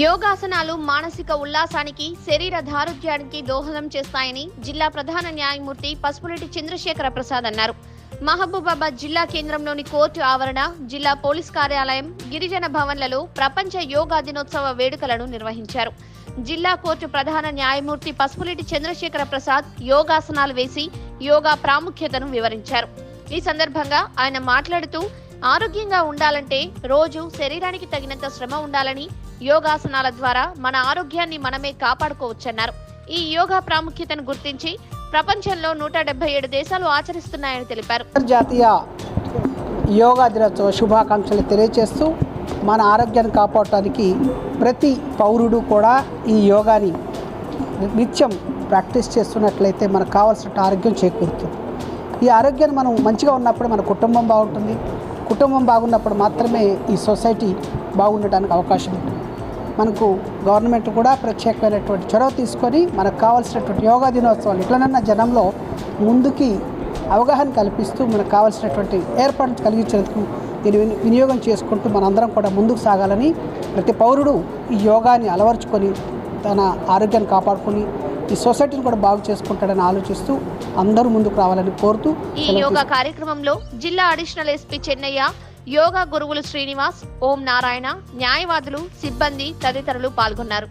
యోగాసనాలు మానసిక ఉల్లాసానికి, శరీర దారుఢ్యానికి దోహదం చేస్తాయని జిల్లా ప్రధాన న్యాయమూర్తి పసుపులేటి చంద్రశేఖర ప్రసాద్ అన్నారు. మహబూబాబాద్ జిల్లా కేంద్రంలోని కోర్టు ఆవరణ, జిల్లా పోలీస్ కార్యాలయం, గిరిజన భవన్లలో ప్రపంచ యోగా దినోత్సవ వేడుకలను నిర్వహించారు. జిల్లా కోర్టు ప్రధాన న్యాయమూర్తి పసుపులేటి చంద్రశేఖర ప్రసాద్ యోగాసనాలు వేసి యోగా ప్రాముఖ్యతను వివరించారు. ఈ సందర్భంగా ఆయన మాట్లాడుతూ, ఆరోగ్యంగా ఉండాలంటే రోజు శరీరానికి తగినంత శ్రమ ఉండాలని, యోగాసనాల ద్వారా మన ఆరోగ్యాన్ని మనమే కాపాడుకోవచ్చన్నారు. ఈ యోగా ప్రాముఖ్యతను గుర్తించి ప్రపంచంలో 177 దేశాలు ఆచరిస్తున్నాయని తెలిపారు. అంతర్జాతీయ యోగా దినోత్సవ శుభాకాంక్షలు తెలియజేస్తూ మన ఆరోగ్యాన్ని కాపాడటానికి ప్రతి పౌరుడు కూడా ఈ యోగాని నిత్యం ప్రాక్టీస్ చేస్తున్నట్లయితే మనకు కావాల్సిన ఆరోగ్యం చేకూరుతుంది. ఈ ఆరోగ్యాన్ని మనం మంచిగా ఉన్నప్పుడు మన కుటుంబం బాగుంటుంది. కుటుంబం బాగున్నప్పుడు మాత్రమే ఈ సొసైటీ బాగుండటానికి అవకాశం ఉంటుంది. మనకు గవర్నమెంట్ కూడా ప్రత్యేకమైనటువంటి చొరవ తీసుకొని మనకు కావాల్సినటువంటి యోగా దినోత్సవాలు ఎట్లనన్నా జనంలో ముందుకి అవగాహన కల్పిస్తూ మనకు కావాల్సినటువంటి ఏర్పాట్లు కలిగించేందుకు దీన్ని వినియోగం చేసుకుంటూ మనందరం కూడా ముందుకు సాగాలని, ప్రతి పౌరుడు ఈ యోగాని అలవర్చుకొని తన ఆరోగ్యాన్ని కాపాడుకొని ఈ సొసైటీని కూడా బాగు చేసుకుంటాడని ఆలోచిస్తూ అందరూ ముందుకు రావాలని కోరుతూ ఈ యోగా కార్యక్రమంలో జిల్లా అడిషనల్ ఎస్పీ చెన్నయ్య, యోగా గురువులు శ్రీనివాస్, ఓం నారాయణ, న్యాయవాదులు, సిబ్బంది తదితరులు పాల్గొన్నారు.